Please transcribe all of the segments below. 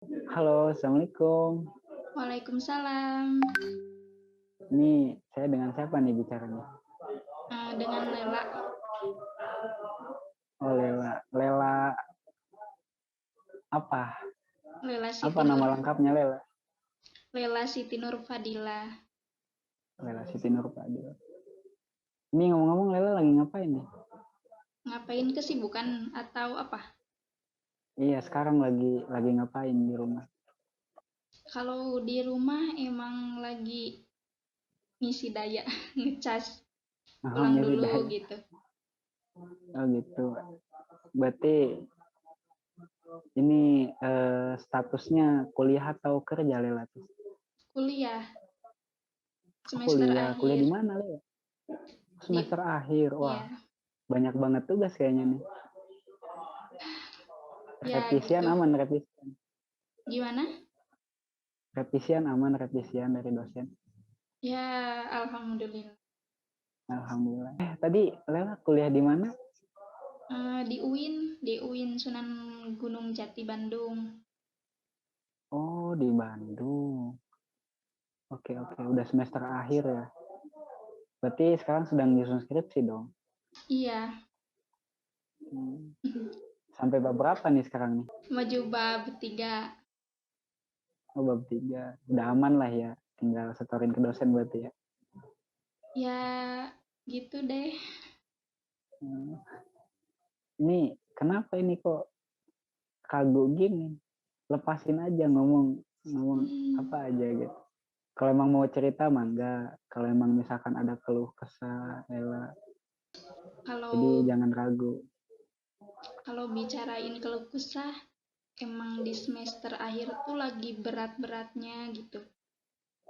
Halo, Assalamualaikum. Waalaikumsalam, Ini saya dengan siapa nih bicaranya? dengan Lela, Oh, Lela. Lela apa? Lela Apa Siti nama Nur, lengkapnya Lela? Lela Siti Nur Fadila. Lela Siti Nurfadil. Ini ngomong-ngomong Lela lagi ngapain nih? Ngapain kesibukan atau apa? Iya, sekarang lagi ngapain di rumah? Kalau di rumah emang lagi ngisi daya, ngecas, Oh, pulang nyari dulu daya. gitu. Oh gitu. Berarti ini statusnya kuliah atau kerja Lela tuh? Kuliah, Oh, semester kuliah. Kuliah akhir. di mana Lela? Di, Semester akhir. Wah, ya, banyak banget tugas kayaknya nih. ya Revisian gitu. aman, revisian. Gimana? Revisian aman, revisian dari dosen. Ya, alhamdulillah. Alhamdulillah. Tadi Lela kuliah di mana? Di UIN Sunan Gunung Jati Bandung. Oh, di Bandung. Oke, oke. Udah semester akhir ya. Berarti sekarang sedang nyusun skripsi dong. Iya, Hmm. Sampai bab berapa nih sekarang nih? maju bab 3. Oh, bab 3. Udah aman lah ya. Tinggal setorin ke dosen berarti ya. Ya, gitu deh. Hmm. Ini kenapa ini kok kagok gini? Lepasin aja ngomong ngomong Hmm, apa aja gitu. Kalau emang mau cerita mah enggak. Kalau emang misalkan ada keluh kesah, Ella, jadi kalau jangan ragu. kalau bicarain keluh kesah, emang di semester akhir tuh lagi berat-beratnya gitu.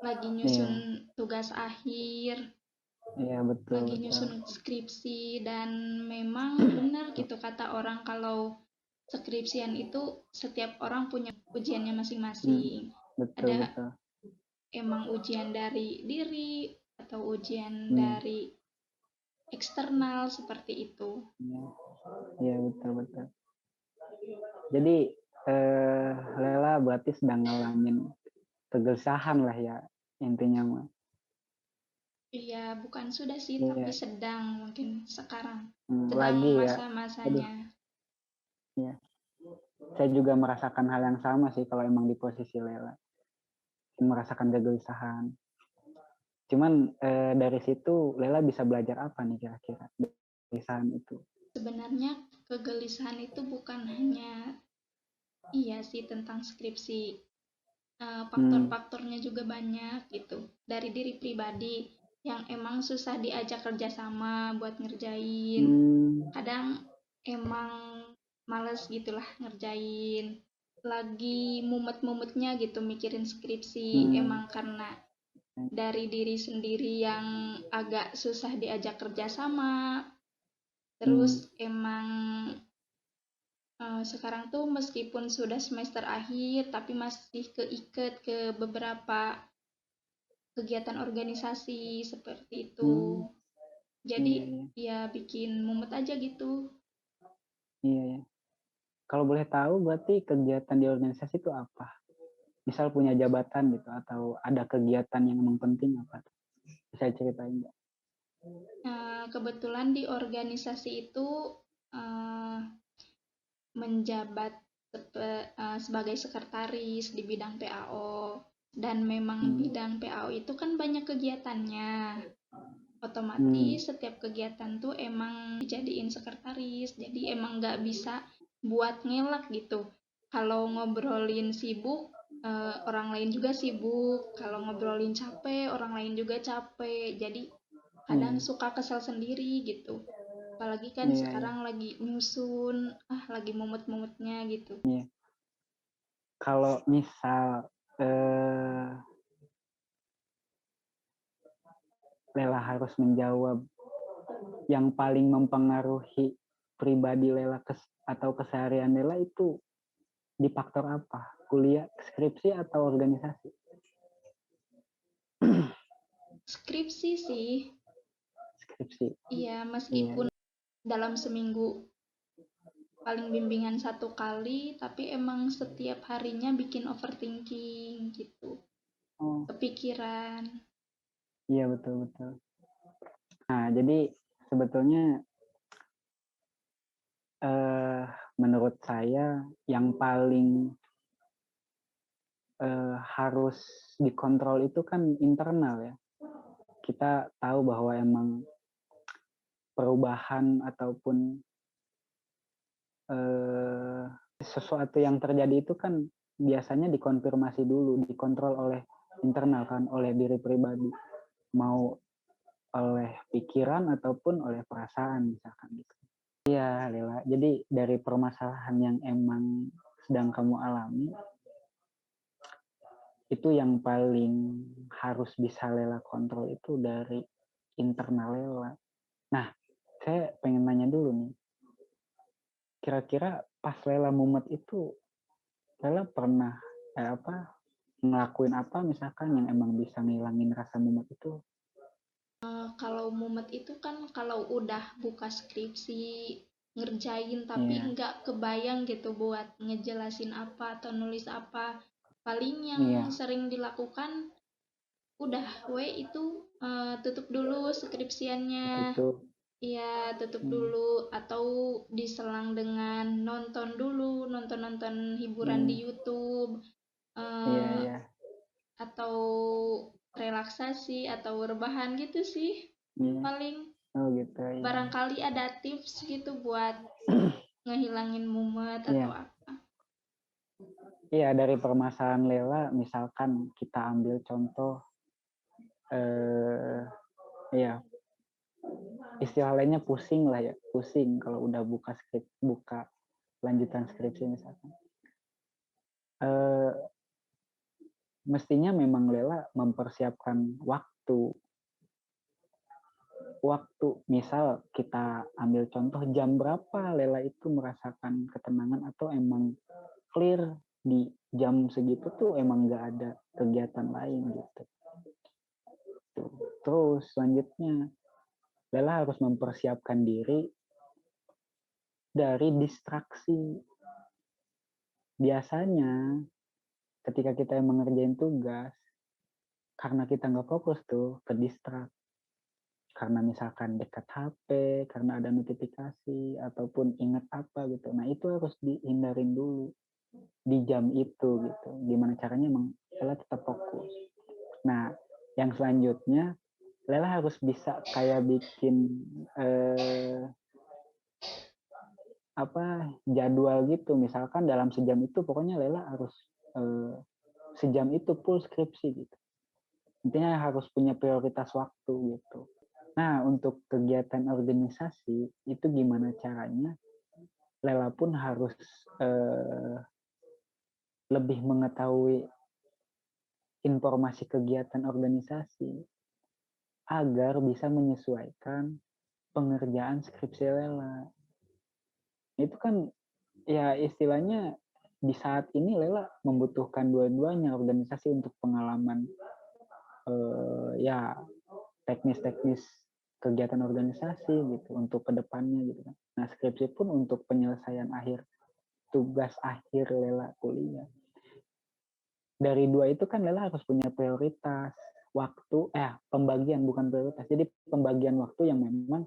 Lagi nyusun Iya, tugas akhir, iya betul lagi betul. nyusun skripsi, dan memang benar gitu kata orang kalau skripsian itu setiap orang punya ujiannya Hmm, masing-masing. betul Ada betul. emang ujian dari diri atau ujian Iya, dari eksternal seperti itu. iya, iya betul betul. Jadi Lela berarti sedang ngalamin kegelisahan lah ya intinya mah. Iya, bukan sudah sih, tapi Iya, sedang mungkin sekarang. Sedang lagi ya. Aduh, masa-masanya. iya. Saya juga merasakan hal yang sama sih kalau emang di posisi Lela. Merasakan kegelisahan. Cuman dari situ Lela bisa belajar apa nih kira-kira? Kegelisahan itu. Sebenarnya kegelisahan itu bukan hanya iya sih tentang skripsi. Hmm, Faktor-faktornya juga banyak gitu. Dari diri pribadi yang emang susah diajak kerjasama buat ngerjain. hmm, Kadang emang males gitulah ngerjain. Lagi mumet-mumetnya gitu mikirin skripsi. hmm, Emang karena dari diri sendiri yang agak susah diajak kerjasama. Terus hmm, emang sekarang tuh meskipun sudah semester akhir, tapi masih keiket ke beberapa kegiatan organisasi seperti itu. hmm, Jadi iya, iya, ya bikin mumet aja gitu. iya, iya. Kalau boleh tahu berarti kegiatan di organisasi itu apa? Misal punya jabatan gitu atau ada kegiatan yang emang penting apa? Bisa ceritain nggak? Kebetulan di organisasi itu uh, menjabat sebagai sekretaris di bidang PAO, dan memang Hmm, bidang PAO itu kan banyak kegiatannya. hmm, Otomatis setiap kegiatan tuh emang dijadiin sekretaris, jadi emang nggak bisa buat ngelak gitu. Kalau ngobrolin sibuk, orang lain juga sibuk. Kalau ngobrolin capek, orang lain juga capek. Jadi kadang iya, suka kesel sendiri gitu. Apalagi kan iya, iya, sekarang lagi nyusun, lagi mumet-mumetnya gitu. iya. Kalau misal eh, Lela harus menjawab yang paling mempengaruhi pribadi Lela atau keseharian Lela itu di faktor apa? Kuliah, skripsi atau organisasi? Skripsi sih, Skripsi. iya Iya, meskipun dalam seminggu paling bimbingan 1 kali, tapi emang setiap harinya bikin overthinking gitu, Oh, kepikiran. iya betul betul. Nah, jadi sebetulnya menurut saya yang paling harus dikontrol itu kan internal ya. Kita tahu bahwa emang perubahan ataupun sesuatu yang terjadi itu kan biasanya dikonfirmasi dulu, dikontrol oleh internal kan, oleh diri pribadi, mau oleh pikiran ataupun oleh perasaan misalkan gitu. Iya, Lela. Jadi dari permasalahan yang emang sedang kamu alami, itu yang paling harus bisa Lela kontrol itu dari internal Lela. Nah, saya pengen nanya dulu nih. Kira-kira pas Lela mumet itu, Lela pernah ngelakuin apa misalkan yang emang bisa ngilangin rasa mumet itu? Kalau mumet itu kan kalau udah buka skripsi, ngerjain tapi Iya, nggak kebayang gitu buat ngejelasin apa atau nulis apa. Paling yang iya, sering dilakukan udah we itu tutup dulu skripsiannya. begitu. Iya, tutup Hmm, dulu atau diselang dengan nonton-nonton hiburan di hmm, YouTube, iya, eh, iya, atau relaksasi atau rebahan gitu sih. iya. Paling Oh gitu, iya. barangkali ada tips gitu buat ngehilangin mumet atau Iya, apa. iya dari permasalahan Lela, misalkan kita ambil contoh, eh, ya istilah lainnya pusing lah ya, pusing kalau udah buka lanjutan skripsi misalkan. Eh, Mestinya memang Lela mempersiapkan waktu misal kita ambil contoh jam berapa Lela itu merasakan ketenangan atau emang clear di jam segitu tuh emang nggak ada kegiatan lain gitu. Terus selanjutnya Lela harus mempersiapkan diri dari distraksi. Biasanya ketika kita emang ngerjain tugas, karena kita nggak fokus tuh ke distrak. Karena misalkan dekat HP, karena ada notifikasi, ataupun ingat apa gitu. Nah itu harus dihindarin dulu di jam itu gitu. Gimana caranya emang Lela tetap fokus. Nah yang selanjutnya Lela harus bisa kayak bikin jadwal gitu. Misalkan dalam sejam itu pokoknya Lela harus eh, sejam itu full skripsi gitu. Intinya harus punya prioritas waktu gitu. Nah, untuk kegiatan organisasi itu gimana caranya? Lela pun harus eh, lebih mengetahui informasi kegiatan organisasi agar bisa menyesuaikan pengerjaan skripsi Lela. Itu kan ya istilahnya di saat ini Lela membutuhkan dua-duanya organisasi untuk pengalaman ya teknis-teknis kegiatan organisasi gitu untuk kedepannya gitu kan. Nah skripsi pun untuk penyelesaian akhir tugas akhir Lela kuliah. Dari dua itu kan Lela harus punya prioritas waktu, pembagian bukan prioritas. Jadi pembagian waktu yang memang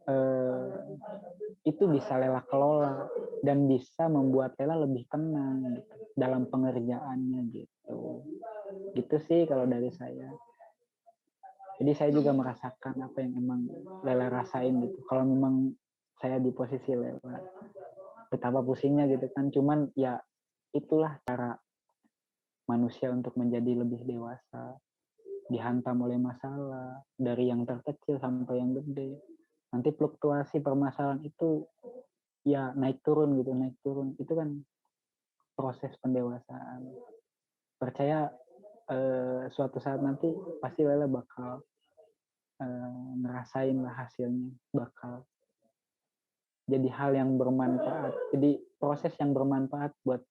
eh, itu bisa Lela kelola dan bisa membuat Lela lebih tenang gitu, dalam pengerjaannya gitu. Gitu sih kalau dari saya. Jadi saya juga Hmm, merasakan apa yang emang Lela rasain gitu. Kalau memang saya di posisi Lela, betapa pusingnya gitu kan. Cuman ya itulah cara manusia untuk menjadi lebih dewasa. Dihantam oleh masalah dari yang terkecil sampai yang gede. Nanti fluktuasi permasalahan itu ya naik turun gitu, naik turun. Itu kan proses pendewasaan. Percaya suatu saat nanti pasti Lela bakal ngerasain lah hasilnya, bakal jadi hal yang bermanfaat. Jadi proses yang bermanfaat buat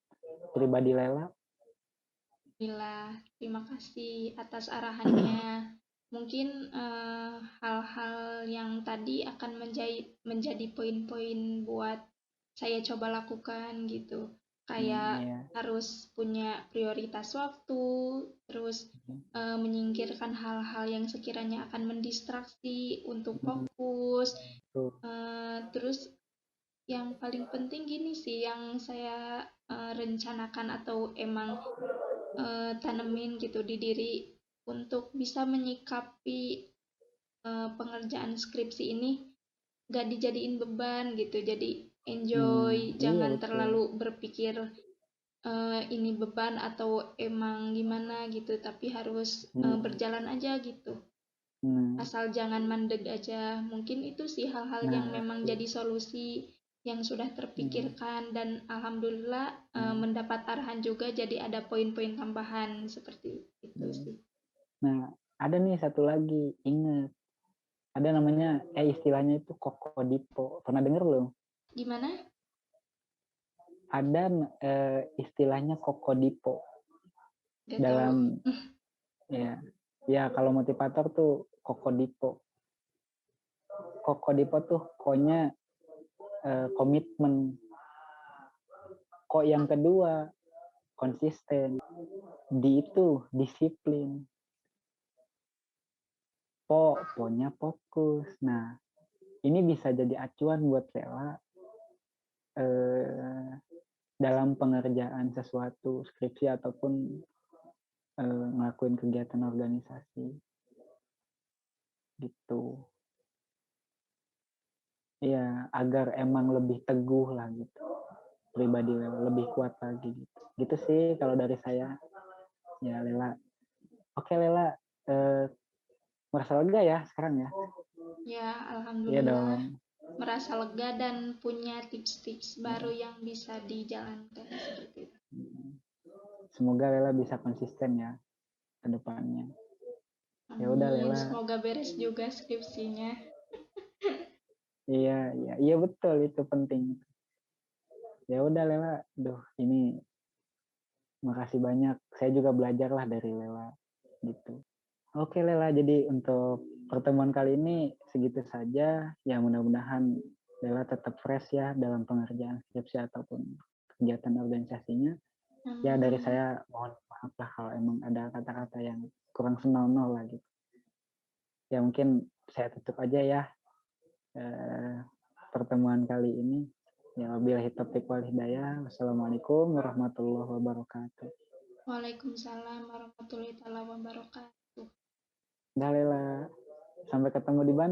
pribadi Lela. Alhamdulillah, terima kasih atas arahannya. Mungkin hal-hal yang tadi akan menjadi poin-poin buat saya coba lakukan gitu. Kayak Iya. harus punya prioritas waktu, terus menyingkirkan hal-hal yang sekiranya akan mendistraksi untuk fokus. Tuh. Terus yang paling penting gini sih yang saya rencanakan atau emang tanemin gitu di diri untuk bisa menyikapi pengerjaan skripsi ini gak dijadiin beban gitu. Jadi enjoy, Iya jangan betul. terlalu berpikir ini beban atau emang gimana gitu, tapi harus berjalan aja gitu. Asal jangan mandek aja. Mungkin itu sih hal-hal yang memang jadi solusi yang sudah terpikirkan dan alhamdulillah mendapat arahan juga, jadi ada poin-poin tambahan seperti itu sih. Nah, ada nih satu lagi, ingat. Ada namanya, istilahnya itu kokodipo. Pernah denger belum? Gimana? Ada istilahnya kokodipo. Gak Dalam, tahu. ya kalau motivator tuh kokodipo. Kokodipo tuh konya komitmen. Kok yang kedua konsisten. Di itu disiplin. Ponya fokus. Nah, ini bisa jadi acuan buat Lela dalam pengerjaan sesuatu skripsi ataupun ngelakuin kegiatan organisasi gitu. Ya, agar emang lebih teguh lah gitu. Pribadi Lela lebih kuat lagi gitu. Gitu sih kalau dari saya. Ya Lela. Oke Lela, merasa lega ya sekarang ya? Ya, Iya alhamdulillah dong. merasa lega dan punya tips-tips baru yang bisa dijalankan seperti itu. Semoga Lela bisa konsisten ya ke depannya. Ya udah Amin, Lela. semoga beres juga skripsinya. Iya betul, itu penting. Ya udah Lela, ini makasih banyak. Saya juga belajar lah dari Lela gitu. Oke Lela, jadi untuk pertemuan kali ini segitu saja. Ya mudah-mudahan Lela tetap fresh ya dalam pengerjaan skripsi ataupun kegiatan organisasinya. Ya dari saya mohon maaf lah kalau emang ada kata-kata yang kurang senonoh lah gitu. Ya mungkin saya tutup aja ya pertemuan kali ini. Ya wabillahi taufiq wal hidayah. Wassalamualaikum warahmatullahi wabarakatuh. Waalaikumsalam warahmatullahi wabarakatuh. Dah Lela, sampai ketemu di Bandung.